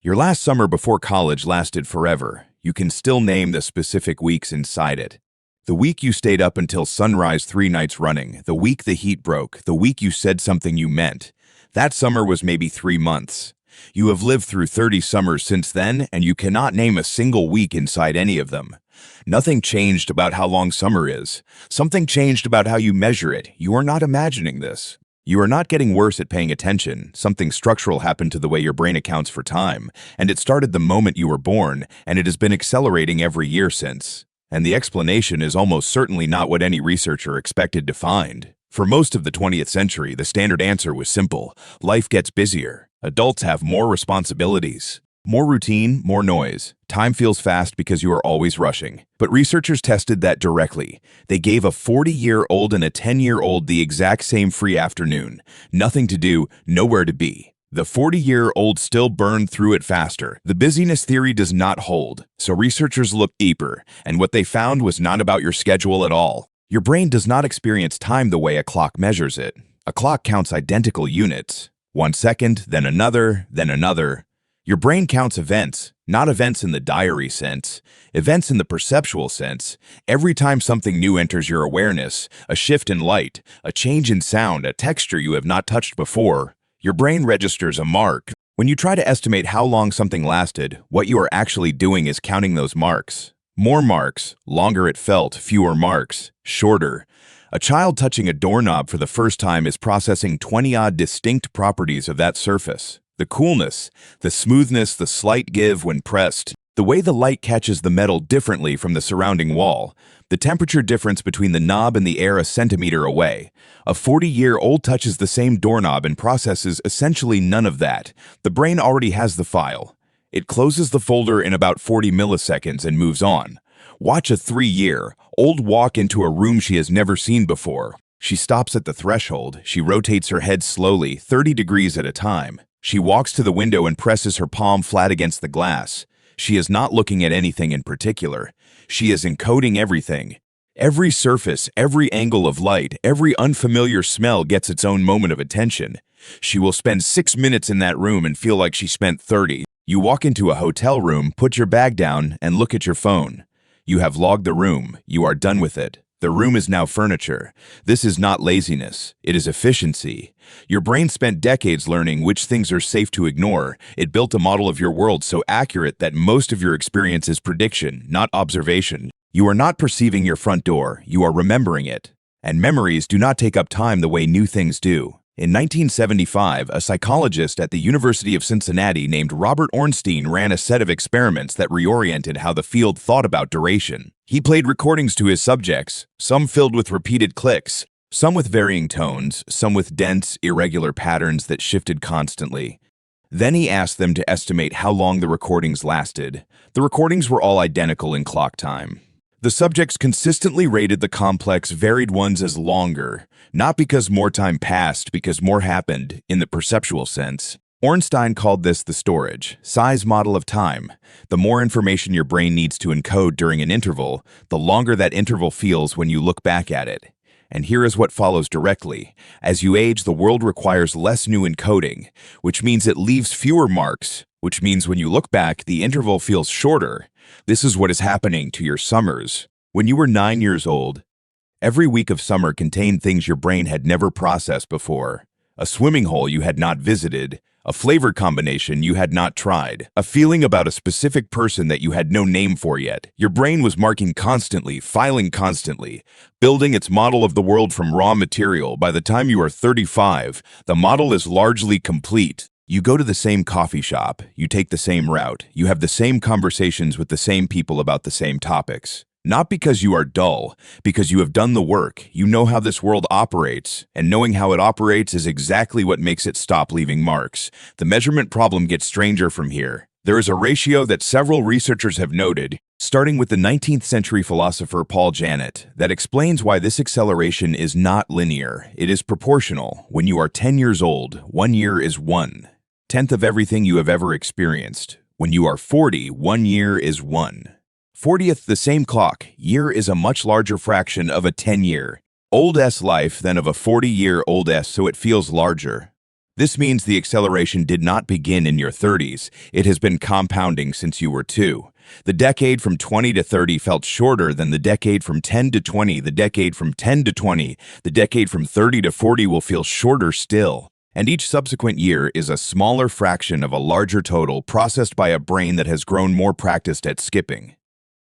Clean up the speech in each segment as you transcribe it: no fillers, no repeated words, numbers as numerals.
Your last summer before college lasted forever. You can still name the specific weeks inside it. The week you stayed up until sunrise 3 nights running, the week the heat broke, the week you said something you meant. That summer was maybe 3 months. You have lived through 30 summers since then, and you cannot name a single week inside any of them. Nothing changed about how long summer is. Something changed about how you measure it. You are not imagining this. You are not getting worse at paying attention. Something structural happened to the way your brain accounts for time, and it started the moment you were born, and it has been accelerating every year since. And the explanation is almost certainly not what any researcher expected to find. For most of the 20th century, the standard answer was simple. Life gets busier. Adults have more responsibilities. More routine, more noise. Time feels fast because you are always rushing. But researchers tested that directly. They gave a 40-year-old and a 10-year-old the exact same free afternoon. Nothing to do, nowhere to be. The 40-year-old still burned through it faster. The busyness theory does not hold. So researchers looked deeper, and what they found was not about your schedule at all. Your brain does not experience time the way a clock measures it. A clock counts identical units. 1 second, then another, then another. Your brain counts events, not events in the diary sense, events in the perceptual sense. Every time something new enters your awareness, a shift in light, a change in sound, a texture you have not touched before, your brain registers a mark. When you try to estimate how long something lasted, what you are actually doing is counting those marks. More marks, longer it felt, fewer marks, shorter. A child touching a doorknob for the first time is processing 20-odd distinct properties of that surface. The coolness, the smoothness, the slight give when pressed, the way the light catches the metal differently from the surrounding wall, the temperature difference between the knob and the air a centimeter away. A 40-year-old touches the same doorknob and processes essentially none of that. The brain already has the file. It closes the folder in about 40 milliseconds and moves on. Watch a 3-year-old walk into a room she has never seen before. She stops at the threshold. She rotates her head slowly, 30 degrees at a time. She walks to the window and presses her palm flat against the glass. She is not looking at anything in particular. She is encoding everything. Every surface, every angle of light, every unfamiliar smell gets its own moment of attention. She will spend 6 minutes in that room and feel like she spent 30. You walk into a hotel room, put your bag down, and look at your phone. You have logged the room. You are done with it. The room is now furniture. This is not laziness. It is efficiency. Your brain spent decades learning which things are safe to ignore. It built a model of your world so accurate that most of your experience is prediction, not observation. You are not perceiving your front door. You are remembering it. And memories do not take up time the way new things do. In 1975, a psychologist at the University of Cincinnati named Robert Ornstein ran a set of experiments that reoriented how the field thought about duration. He played recordings to his subjects, some filled with repeated clicks, some with varying tones, some with dense, irregular patterns that shifted constantly. Then he asked them to estimate how long the recordings lasted. The recordings were all identical in clock time. The subjects consistently rated the complex, varied ones as longer, not because more time passed, because more happened, in the perceptual sense. Ornstein called this the storage, size model of time. The more information your brain needs to encode during an interval, the longer that interval feels when you look back at it. And here is what follows directly. As you age, the world requires less new encoding, which means it leaves fewer marks, which means when you look back, the interval feels shorter. This is what is happening to your summers. When you were 9 years old, every week of summer contained things your brain had never processed before. A swimming hole you had not visited, a flavor combination you had not tried, a feeling about a specific person that you had no name for yet. Your brain was marking constantly, filing constantly, building its model of the world from raw material. By the time you are 35, the model is largely complete. You go to the same coffee shop, you take the same route, you have the same conversations with the same people about the same topics. Not because you are dull, because you have done the work. You know how this world operates, and knowing how it operates is exactly what makes it stop leaving marks. The measurement problem gets stranger from here. There is a ratio that several researchers have noted, starting with the 19th century philosopher Paul Janet, that explains why this acceleration is not linear. It is proportional. When you are 10 years old, 1 year is 1/10 of everything you have ever experienced. When you are 40, 1 year is 1/40th the same clock. Year is a much larger fraction of a 10-year old life than of a 40-year-old, so it feels larger. This means the acceleration did not begin in your 30s. It has been compounding since you were 2. The decade from 20 to 30 felt shorter than the decade from 10 to 20. The decade from 10 to 20, the decade from 30 to 40 will feel shorter still. And each subsequent year is a smaller fraction of a larger total processed by a brain that has grown more practiced at skipping.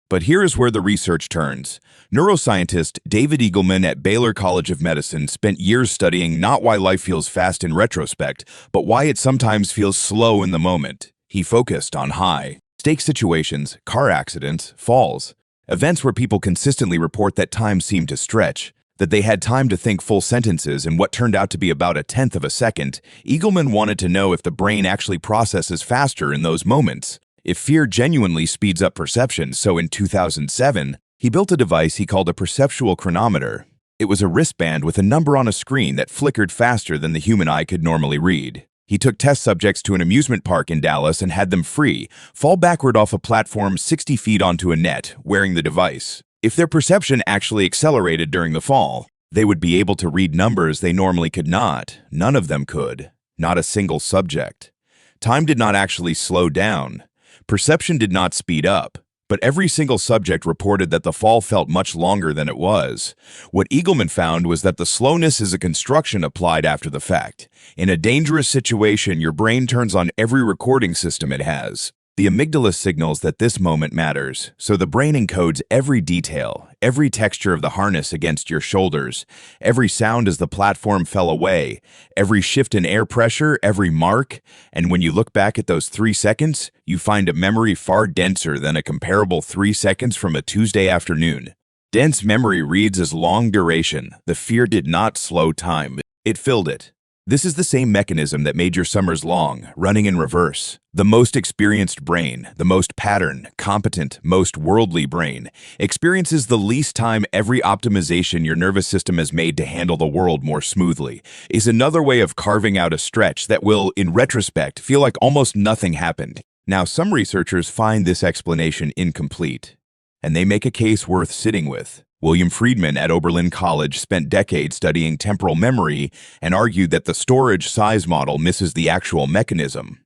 But here is where the research turns. Neuroscientist David Eagleman at Baylor College of Medicine spent years studying not why life feels fast in retrospect, but why it sometimes feels slow in the moment. He focused on high-stakes situations, car accidents, falls, events where people consistently report that time seemed to stretch, that they had time to think full sentences in what turned out to be about a tenth of a second. Eagleman wanted to know if the brain actually processes faster in those moments, if fear genuinely speeds up perception. So in 2007, he built a device he called a perceptual chronometer. It was a wristband with a number on a screen that flickered faster than the human eye could normally read. He took test subjects to an amusement park in Dallas and had them fall backward off a platform 60 feet onto a net, wearing the device. If their perception actually accelerated during the fall, they would be able to read numbers they normally could not. None of them could. Not a single subject. Time did not actually slow down. Perception did not speed up, but every single subject reported that the fall felt much longer than it was. What Eagleman found was that the slowness is a construction applied after the fact. In a dangerous situation, your brain turns on every recording system it has. The amygdala signals that this moment matters, so the brain encodes every detail, every texture of the harness against your shoulders, every sound as the platform fell away, every shift in air pressure, every mark, and when you look back at those 3 seconds, you find a memory far denser than a comparable 3 seconds from a Tuesday afternoon. Dense memory reads as long duration. The fear did not slow time, it filled it. This is the same mechanism that made your summers long, running in reverse. The most experienced brain, the most patterned, competent, most worldly brain, experiences the least time every optimization your nervous system has made to handle the world more smoothly, is another way of carving out a stretch that will, in retrospect, feel like almost nothing happened. Now, some researchers find this explanation incomplete, and they make a case worth sitting with. William Friedman at Oberlin College spent decades studying temporal memory and argued that the storage size model misses the actual mechanism.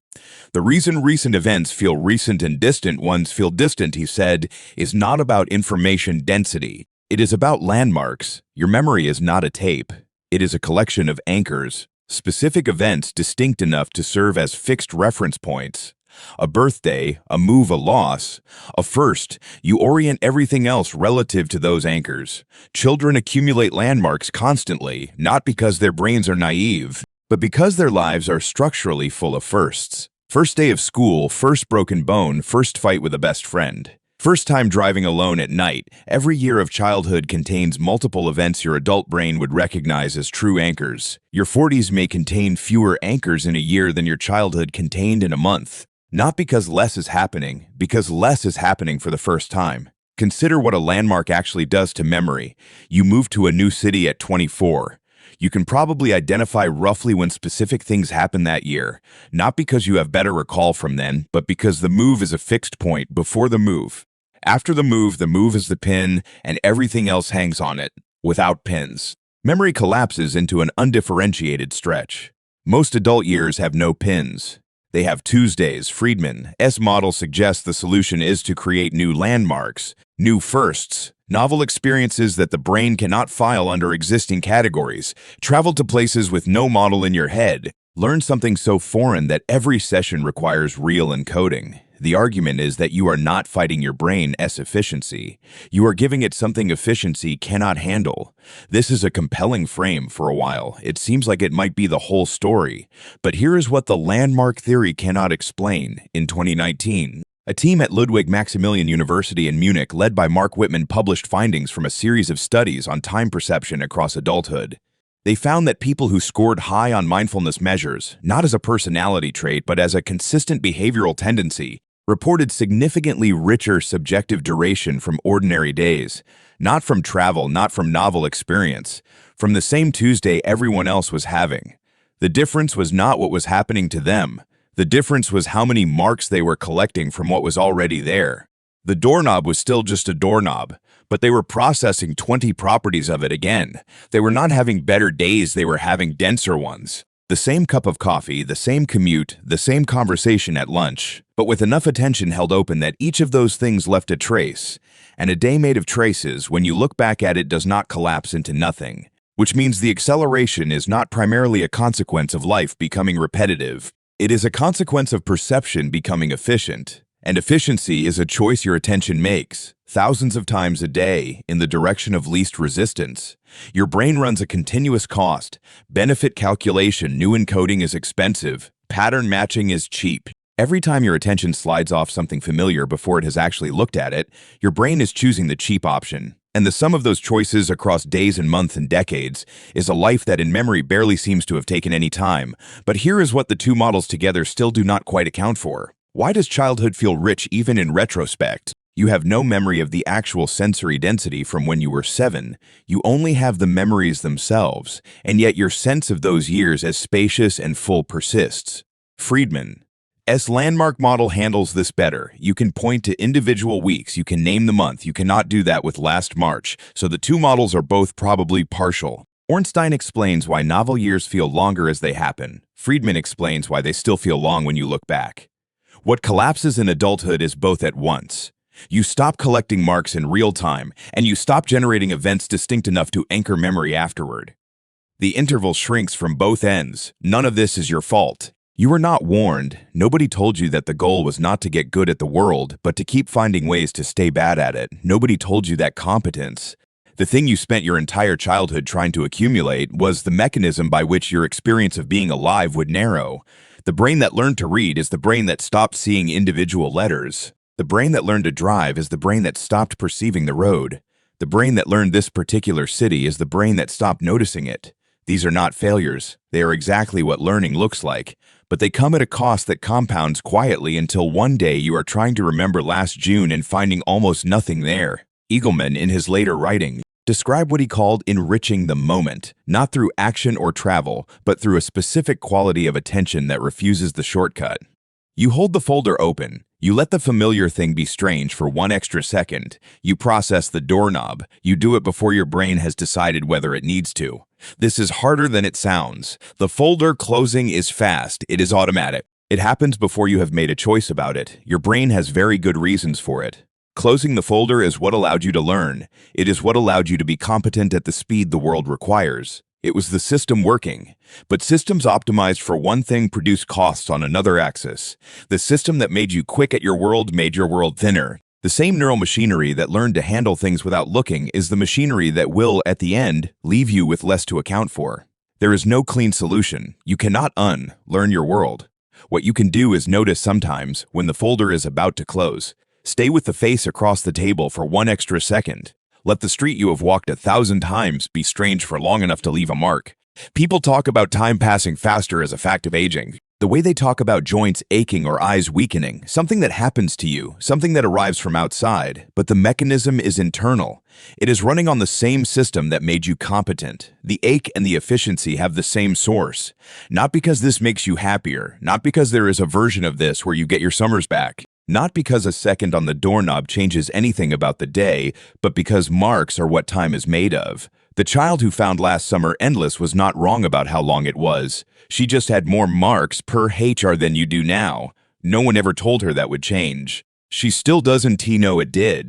The reason recent events feel recent and distant ones feel distant, he said, is not about information density. It is about landmarks. Your memory is not a tape. It is a collection of anchors, specific events distinct enough to serve as fixed reference points. A birthday, a move, a loss, a first. You orient everything else relative to those anchors. Children accumulate landmarks constantly, not because their brains are naive, but because their lives are structurally full of firsts. First day of school, first broken bone, first fight with a best friend. First time driving alone at night. Every year of childhood contains multiple events your adult brain would recognize as true anchors. Your 40s may contain fewer anchors in a year than your childhood contained in a month. Not because less is happening, because less is happening for the first time. Consider what a landmark actually does to memory. You move to a new city at 24. You can probably identify roughly when specific things happen that year, not because you have better recall from then, but because the move is a fixed point before the move. After the move is the pin, and everything else hangs on it, without pins. Memory collapses into an undifferentiated stretch. Most adult years have no pins. They have Tuesdays. Friedman's model suggests the solution is to create new landmarks, new firsts, novel experiences that the brain cannot file under existing categories. Travel to places with no model in your head. Learn something so foreign that every session requires real encoding. The argument is that you are not fighting your brain's efficiency. You are giving it something efficiency cannot handle. This is a compelling frame for a while. It seems like it might be the whole story. But here is what the landmark theory cannot explain. In 2019, a team at Ludwig Maximilian University in Munich, led by Mark Whitman, published findings from a series of studies on time perception across adulthood. They found that people who scored high on mindfulness measures, not as a personality trait but as a consistent behavioral tendency, reported significantly richer subjective duration from ordinary days, not from travel, not from novel experience, from the same Tuesday everyone else was having. The difference was not what was happening to them. The difference was how many marks they were collecting from what was already there. The doorknob was still just a doorknob, but they were processing 20 properties of it again. They were not having better days, they were having denser ones. The same cup of coffee, the same commute, the same conversation at lunch, but with enough attention held open that each of those things left a trace. And a day made of traces, when you look back at it, does not collapse into nothing. Which means the acceleration is not primarily a consequence of life becoming repetitive. It is a consequence of perception becoming efficient. And efficiency is a choice your attention makes, thousands of times a day, in the direction of least resistance. Your brain runs a continuous cost. Benefit calculation, new encoding is expensive. Pattern matching is cheap. Every time your attention slides off something familiar before it has actually looked at it, your brain is choosing the cheap option. And the sum of those choices across days and months and decades is a life that in memory barely seems to have taken any time. But here is what the two models together still do not quite account for. Why does childhood feel rich even in retrospect? You have no memory of the actual sensory density from when you were 7. You only have the memories themselves, and yet your sense of those years as spacious and full persists. Friedman's landmark model handles this better. You can point to individual weeks, you can name the month, you cannot do that with last March, so the two models are both probably partial. Ornstein explains why novel years feel longer as they happen. Friedman explains why they still feel long when you look back. What collapses in adulthood is both at once. You stop collecting marks in real time, and you stop generating events distinct enough to anchor memory afterward. The interval shrinks from both ends. None of this is your fault. You were not warned. Nobody told you that the goal was not to get good at the world, but to keep finding ways to stay bad at it. Nobody told you that competence, the thing you spent your entire childhood trying to accumulate, was the mechanism by which your experience of being alive would narrow. The brain that learned to read is the brain that stopped seeing individual letters. The brain that learned to drive is the brain that stopped perceiving the road. The brain that learned this particular city is the brain that stopped noticing it. These are not failures. They are exactly what learning looks like, but they come at a cost that compounds quietly until one day you are trying to remember last June and finding almost nothing there. Eagleman, in his later writing, described what he called enriching the moment, not through action or travel, but through a specific quality of attention that refuses the shortcut. You hold the folder open. You let the familiar thing be strange for 1 extra second. You process the doorknob. You do it before your brain has decided whether it needs to. This is harder than it sounds. The folder closing is fast. It is automatic. It happens before you have made a choice about it. Your brain has very good reasons for it. Closing the folder is what allowed you to learn. It is what allowed you to be competent at the speed the world requires. It was the system working. But systems optimized for one thing produce costs on another axis. The system that made you quick at your world made your world thinner. The same neural machinery that learned to handle things without looking is the machinery that will, at the end, leave you with less to account for. There is no clean solution. You cannot unlearn your world. What you can do is notice sometimes, when the folder is about to close, stay with the face across the table for 1 extra second. Let the street you have walked 1,000 times be strange for long enough to leave a mark. People talk about time passing faster as a fact of aging. The way they talk about joints aching or eyes weakening, something that happens to you, something that arrives from outside, but the mechanism is internal. It is running on the same system that made you competent. The ache and the efficiency have the same source. Not because this makes you happier, not because there is a version of this where you get your summers back. Not because a second on the doorknob changes anything about the day, but because marks are what time is made of. The child who found last summer endless was not wrong about how long it was. She just had more marks per HR than you do now. No one ever told her that would change. She still doesn't know it did.